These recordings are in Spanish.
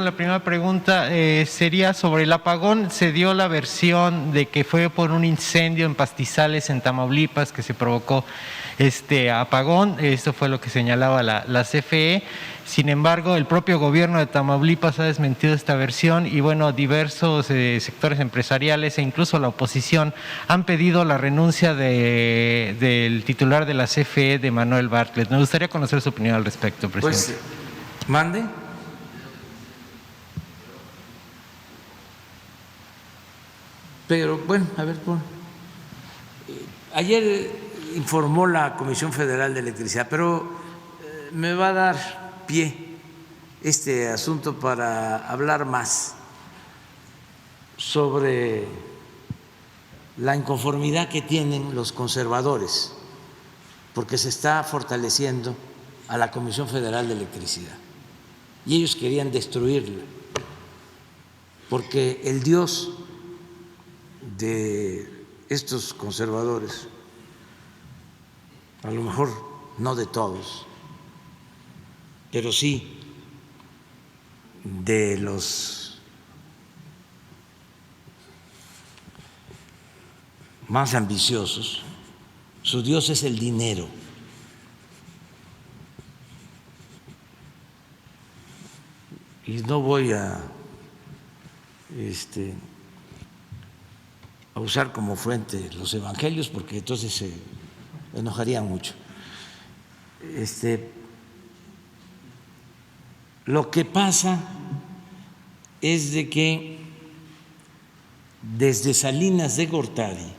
La primera pregunta sería sobre el apagón. Se dio la versión de que fue por un incendio en pastizales en Tamaulipas que se provocó este apagón. Esto fue lo que señalaba la CFE. Sin embargo, el propio gobierno de Tamaulipas ha desmentido esta versión y bueno, diversos sectores empresariales e incluso la oposición han pedido la renuncia del titular de la CFE, de Manuel Bartlett. Me gustaría conocer su opinión al respecto, presidente. Pues, mande. Pero bueno, a ver, ayer informó la Comisión Federal de Electricidad, pero me va a dar pie este asunto para hablar más sobre la inconformidad que tienen los conservadores, porque se está fortaleciendo a la Comisión Federal de Electricidad y ellos querían destruirla, porque el Dios de estos conservadores, a lo mejor no de todos, pero sí de los más ambiciosos, su Dios es el dinero. Y no voy a usar como fuente los evangelios porque entonces se enojarían mucho. Lo que pasa es de que desde Salinas de Gortari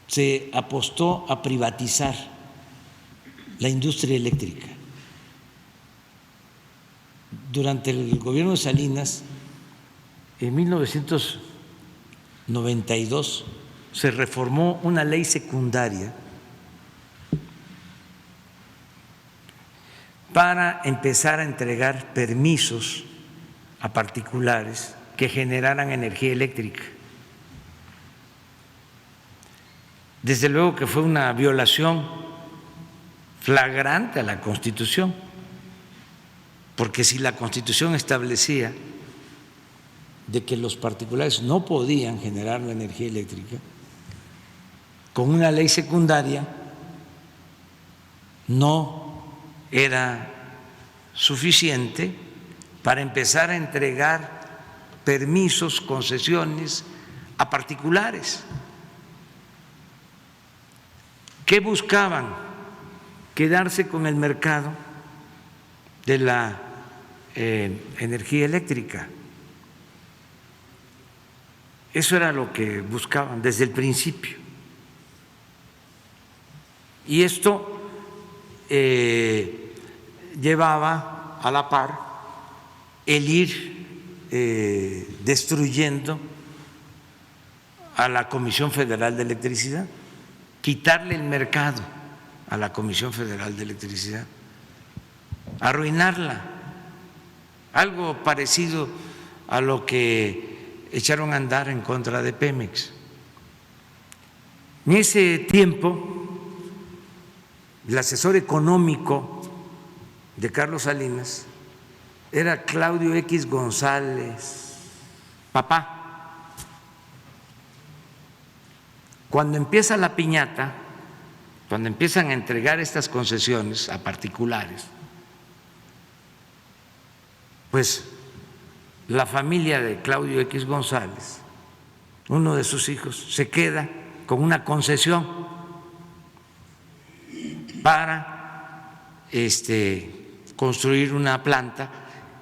se apostó a privatizar la industria eléctrica. Durante el gobierno de Salinas, en 1992, se reformó una ley secundaria para empezar a entregar permisos a particulares que generaran energía eléctrica. Desde luego que fue una violación flagrante a la Constitución, porque si la Constitución establecía de que los particulares no podían generar la energía eléctrica, con una ley secundaria no era suficiente para empezar a entregar permisos, concesiones a particulares. ¿Qué buscaban? Quedarse con el mercado de la energía eléctrica. Eso era lo que buscaban desde el principio. Y esto llevaba a la par el ir destruyendo a la Comisión Federal de Electricidad, quitarle el mercado a la Comisión Federal de Electricidad, arruinarla, algo parecido a lo que echaron a andar en contra de Pemex. En ese tiempo, el asesor económico de Carlos Salinas era Claudio X González, papá. Cuando empieza la piñata, cuando empiezan a entregar estas concesiones a particulares, pues la familia de Claudio X González, uno de sus hijos, se queda con una concesión para construir una planta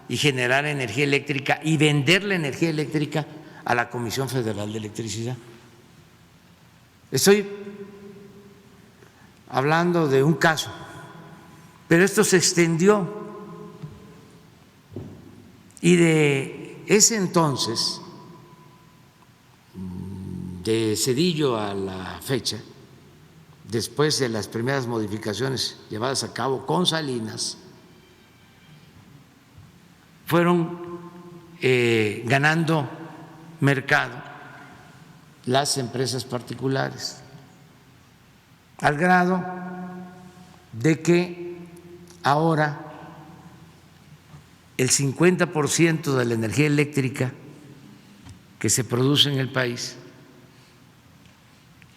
y generar energía eléctrica y vender la energía eléctrica a la Comisión Federal de Electricidad. Estoy hablando de un caso, pero esto se extendió. Y de ese entonces, de Zedillo a la fecha, después de las primeras modificaciones llevadas a cabo con Salinas, fueron ganando mercado las empresas particulares, al grado de que ahora el 50% de la energía eléctrica que se produce en el país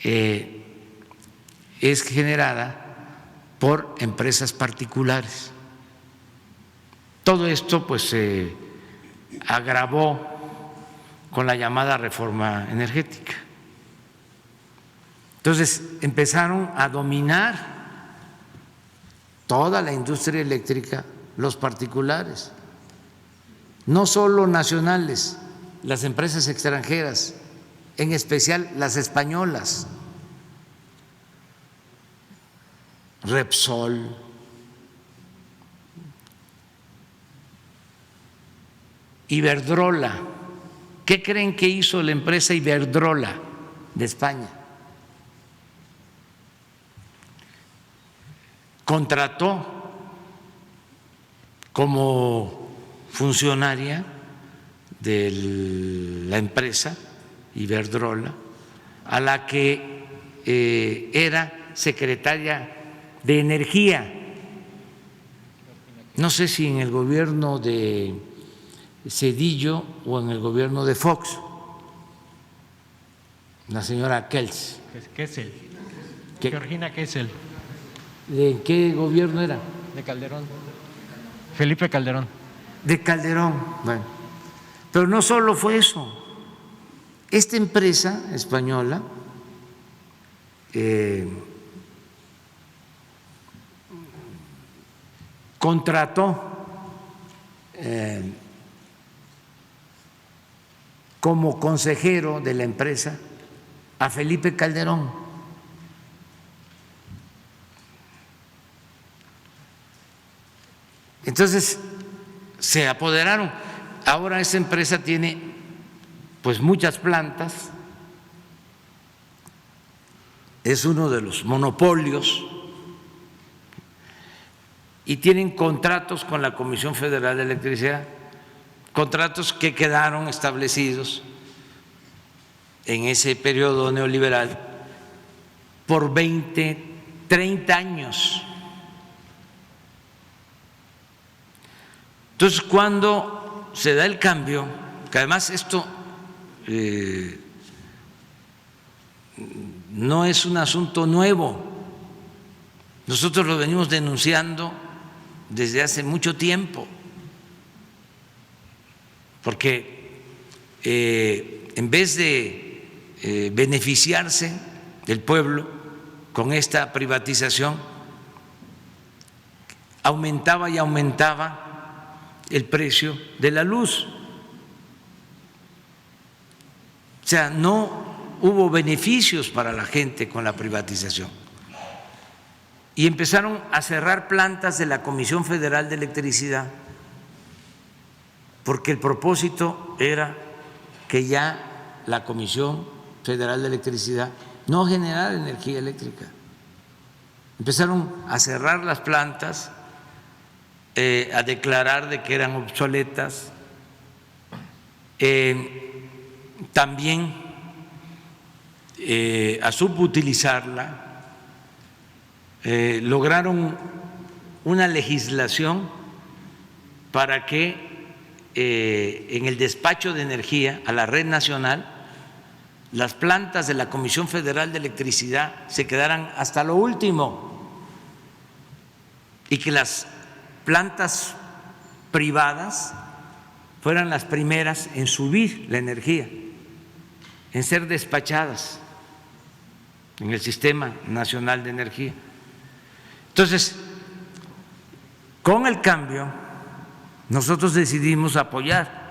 es generada por empresas particulares. Todo esto pues se agravó con la llamada reforma energética. Entonces empezaron a dominar toda la industria eléctrica los particulares, no solo nacionales, las empresas extranjeras, en especial las españolas, Repsol, Iberdrola. ¿Qué creen que hizo la empresa Iberdrola de España? Contrató como funcionaria de la empresa Iberdrola a la que era secretaria de Energía, no sé si en el gobierno de Zedillo o en el gobierno de Fox, la señora Kels. Kessel. ¿Qué? Georgina Kessel. ¿De qué gobierno era? De Calderón. Felipe Calderón. De Calderón. Bueno, pero no solo fue eso. Esta empresa española contrató como consejero de la empresa a Felipe Calderón. Entonces se apoderaron. Ahora esa empresa tiene pues muchas plantas, es uno de los monopolios y tienen contratos con la Comisión Federal de Electricidad, contratos que quedaron establecidos en ese periodo neoliberal por 20, 30 años. Entonces, cuando se da el cambio, que además esto no es un asunto nuevo, nosotros lo venimos denunciando desde hace mucho tiempo, porque en vez de beneficiarse del pueblo con esta privatización, aumentaba y aumentaba el precio de la luz. O sea, no hubo beneficios para la gente con la privatización. Y empezaron a cerrar plantas de la Comisión Federal de Electricidad, porque el propósito era que ya la Comisión Federal de Electricidad no generara energía eléctrica. Empezaron a cerrar las plantas, a declarar de que eran obsoletas, también a subutilizarla, lograron una legislación para que en el despacho de energía a la red nacional las plantas de la Comisión Federal de Electricidad se quedaran hasta lo último y que las plantas privadas fueran las primeras en subir la energía, en ser despachadas en el Sistema Nacional de Energía. Entonces, con el cambio, nosotros decidimos apoyar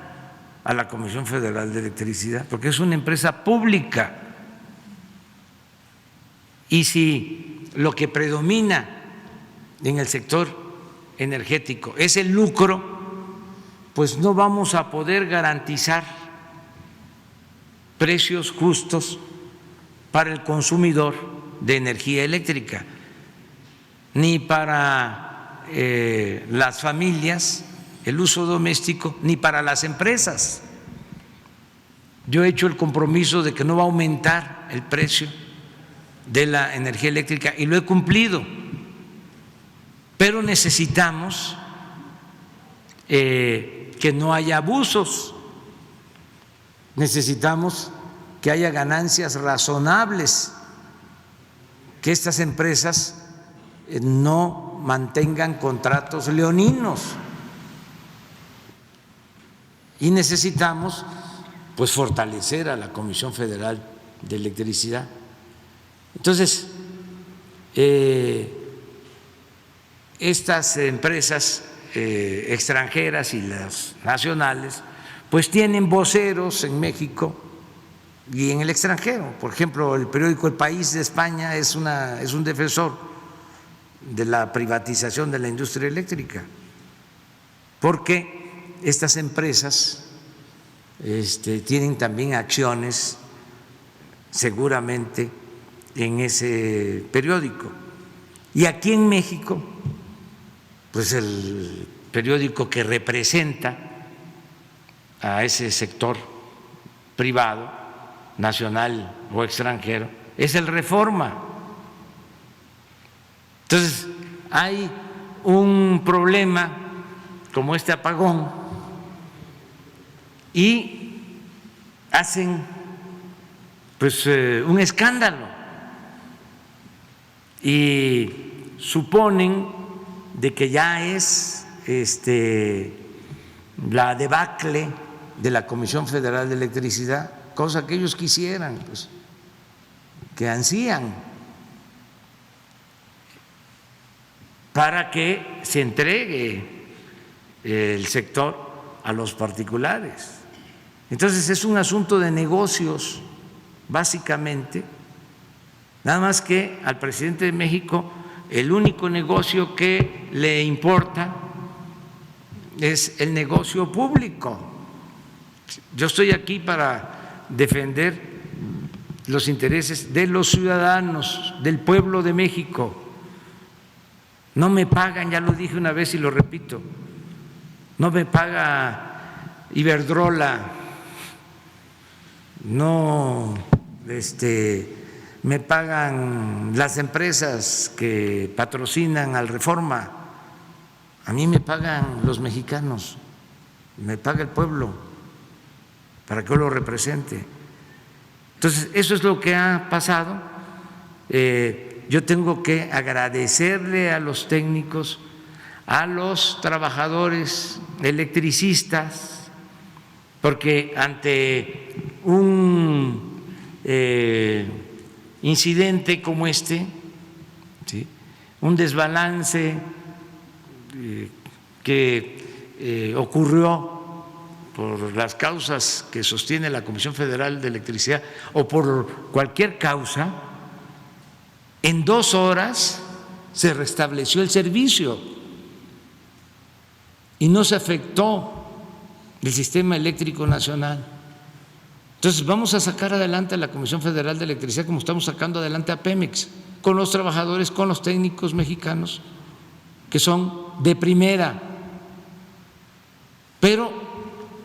a la Comisión Federal de Electricidad, porque es una empresa pública. Y si lo que predomina en el sector energético es el lucro, pues no vamos a poder garantizar precios justos para el consumidor de energía eléctrica, ni para las familias, el uso doméstico, ni para las empresas. Yo he hecho el compromiso de que no va a aumentar el precio de la energía eléctrica y lo he cumplido, pero necesitamos que no haya abusos. Necesitamos que haya ganancias razonables, que estas empresas no mantengan contratos leoninos. Y necesitamos pues fortalecer a la Comisión Federal de Electricidad. Entonces, estas empresas extranjeras y las nacionales pues tienen voceros en México y en el extranjero. Por ejemplo, el periódico El País de España es un defensor de la privatización de la industria eléctrica, porque estas empresas tienen también acciones seguramente en ese periódico. Y aquí en México, pues el periódico que representa a ese sector privado, nacional o extranjero, es el Reforma. Entonces, hay un problema como este apagón y hacen pues un escándalo y suponen de que ya es la debacle de la Comisión Federal de Electricidad, cosa que ellos quisieran, pues, que ansían, para que se entregue el sector a los particulares. Entonces es un asunto de negocios, básicamente, nada más que al presidente de México el único negocio que le importa es el negocio público. Yo estoy aquí para defender los intereses de los ciudadanos, del pueblo de México. No me pagan, ya lo dije una vez y lo repito, no me paga Iberdrola, no me pagan las empresas que patrocinan al Reforma, a mí me pagan los mexicanos, me paga el pueblo para que yo lo represente. Entonces, eso es lo que ha pasado. Yo tengo que agradecerle a los técnicos, a los trabajadores electricistas, porque ante un incidente como este, ¿sí?, un desbalance que ocurrió por las causas que sostiene la Comisión Federal de Electricidad o por cualquier causa, en 2 horas se restableció el servicio y no se afectó el sistema eléctrico nacional. Entonces vamos a sacar adelante a la Comisión Federal de Electricidad como estamos sacando adelante a Pemex, con los trabajadores, con los técnicos mexicanos que son de primera. Pero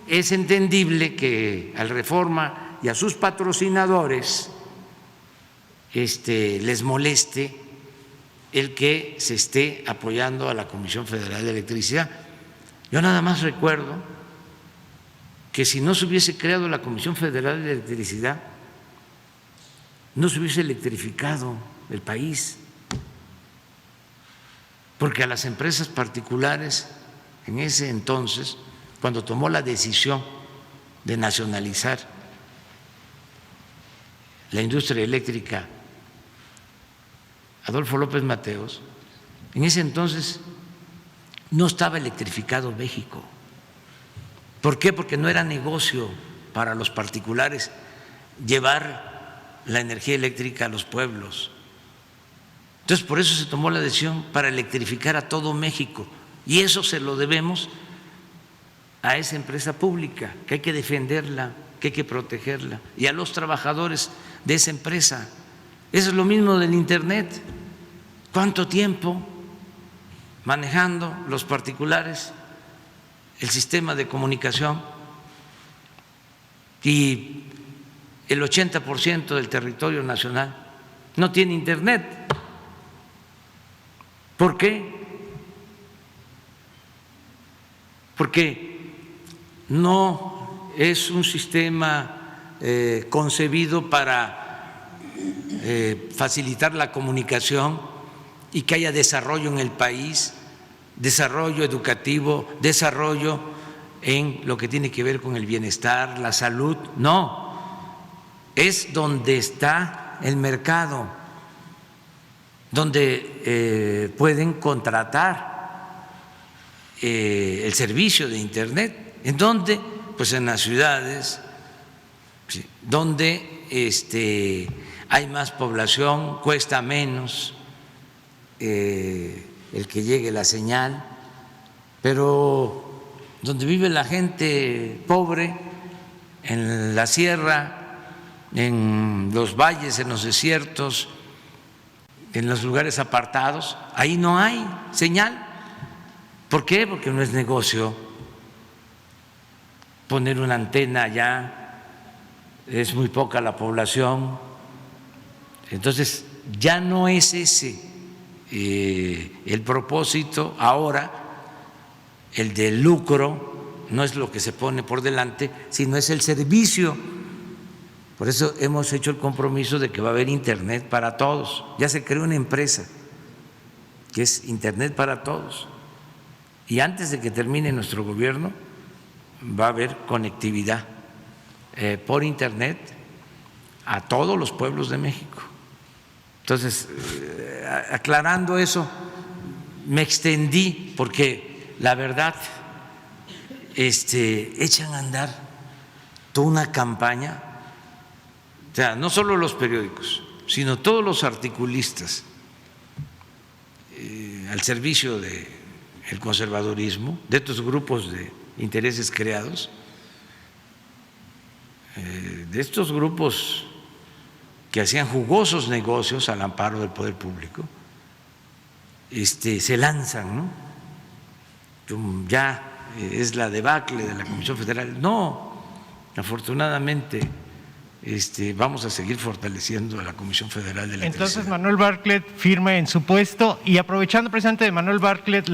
es entendible que al Reforma y a sus patrocinadores les moleste el que se esté apoyando a la Comisión Federal de Electricidad. Yo nada más recuerdo que si no se hubiese creado la Comisión Federal de Electricidad, no se hubiese electrificado el país, porque a las empresas particulares en ese entonces, cuando tomó la decisión de nacionalizar la industria eléctrica Adolfo López Mateos, en ese entonces no estaba electrificado México. ¿Por qué? Porque no era negocio para los particulares llevar la energía eléctrica a los pueblos. Entonces, por eso se tomó la decisión para electrificar a todo México, y eso se lo debemos a esa empresa pública, que hay que defenderla, que hay que protegerla, y a los trabajadores de esa empresa. Eso es lo mismo del Internet. ¿Cuánto tiempo manejando los particulares el sistema de comunicación? Y el 80% del territorio nacional no tiene Internet. ¿Por qué? porque no es un sistema concebido para facilitar la comunicación y que haya desarrollo en el país, desarrollo educativo, desarrollo en lo que tiene que ver con el bienestar, la salud. No, es donde está el mercado, donde pueden contratar el servicio de Internet. ¿En dónde? Pues en las ciudades, sí, donde hay más población, cuesta menos el que llegue la señal, pero donde vive la gente pobre, en la sierra, en los valles, en los desiertos, en los lugares apartados, ahí no hay señal. ¿Por qué? Porque no es negocio poner una antena allá, es muy poca la población, entonces ya no es ese el propósito ahora, el del lucro no es lo que se pone por delante, sino es el servicio. Por eso hemos hecho el compromiso de que va a haber Internet para todos. Ya se creó una empresa que es Internet para todos. Y antes de que termine nuestro gobierno va a haber conectividad por Internet a todos los pueblos de México. Entonces, aclarando eso, me extendí porque la verdad echan a andar toda una campaña, o sea, no solo los periódicos, sino todos los articulistas al servicio del conservadurismo, de estos grupos de intereses creados, de estos grupos que hacían jugosos negocios al amparo del poder público, se lanzan, ¿no? Ya es la debacle de la Comisión Federal. No, afortunadamente vamos a seguir fortaleciendo a la Comisión Federal de Electricidad. Entonces Manuel Bartlett firma en su puesto, y aprovechando precisamente de Manuel Bartlett,